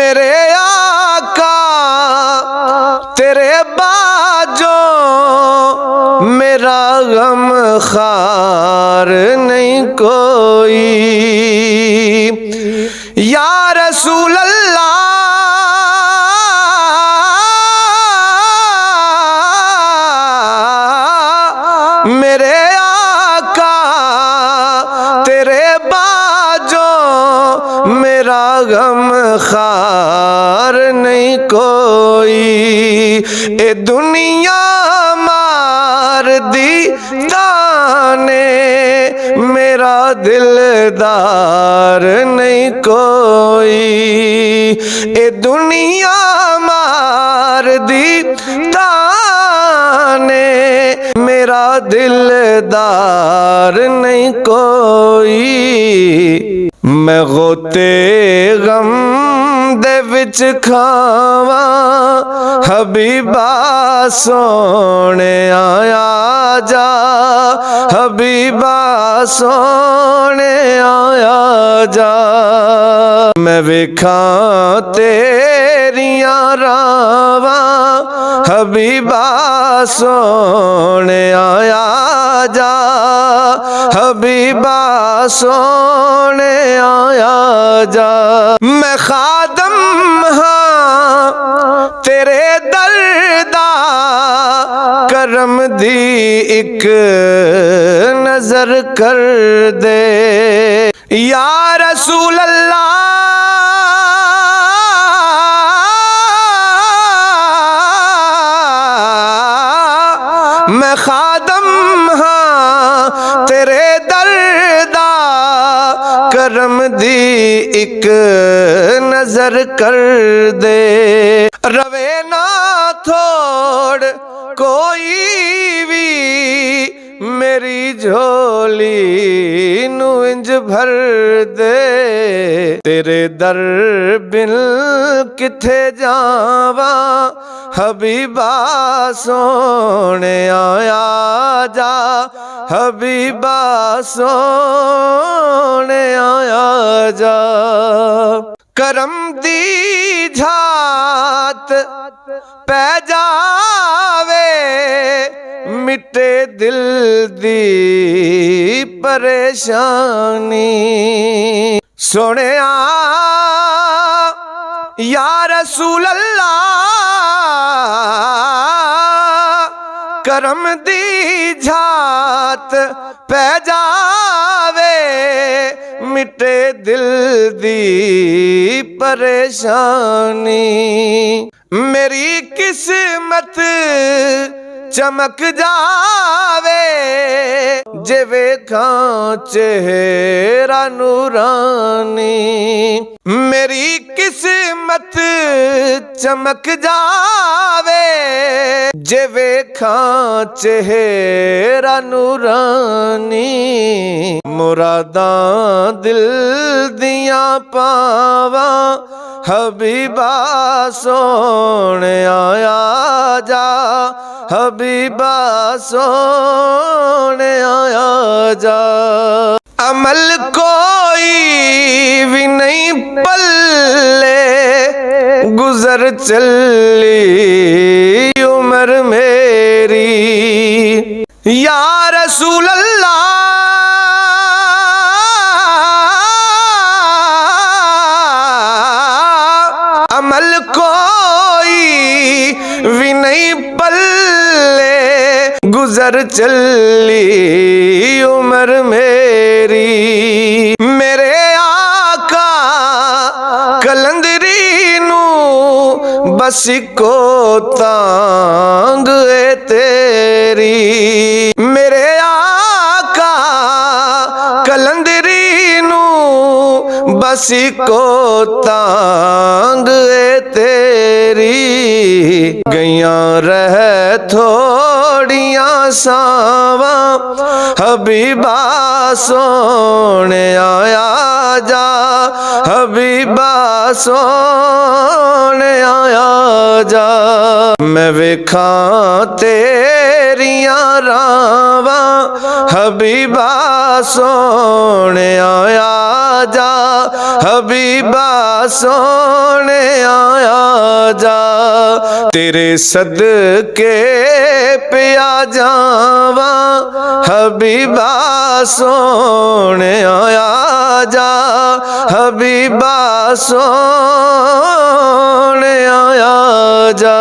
मेरे आका तेरे बाजों मेरा गम खार नहीं कोई। या रसूल अल्लाह मेरे आका तेरे बाजों मेरा गम खार नहीं कोई। ए दुनिया मार दी ताने मेरा दिलदार नहीं कोई। ए दुनिया मार दी ताने मेरा दिलदार नहीं कोई। मैं गोते गम दे विच खावा हबीबा सोने आया जा। हबीबा सोने आया जा। मैं वेखा तेरिया रावा हबीबा सोने आया जा। हबीबा सोने आया जा। मैं खादम हाँ तेरे दरदा करम दी एक नजर कर दे। या रसूल अल्लाह मैं खादम हाँ तेरे दरदा करम दी एक नजर कर दे। रवे ना थोड़ कोई भी मेरी झोली नू इंज भर दे। तेरे दर बिन किथे जावा हबीबा सोने आया जा। हबीबा सोने आया जा। करम दी झात पै जावे मिटे दिल दी परेशानी। सोने या रसूल अल्लाह करम दी झात पै जावे मिटे दिल दी परेशानी। मेरी किस्मत चमक जावे जे वेखां चेहरा नूरानी। मेरी किस्मत चमक जावे जे वेखां चेहरा नूरानी। मुरादां दिल दियां पावा हबीबा सोने आया जा। हबीबा सोने आया जा। अमल कोई भी नहीं पल्ले गुजर चली उम्र मेरी। या रसूल अल्लाह अमल कोई भी नहीं पल्ले गुजर चली उम्र मेरी। मेरे आका कलंदरी नू बस को तांग है तेरी। मेरे आका कलंदरी नू बस को तांग है तेरी। गैयां रह थोड़ियां सावा हबीबा सोने आया जा। हबीबा सोने आया जा। मैं वेखा तेरिया रावा हबीबा सोने आया जा। हबीबा सोने जा तेरे सदके पिया जावा हबीबा सोने आ जा हबीबा सोने आ जा।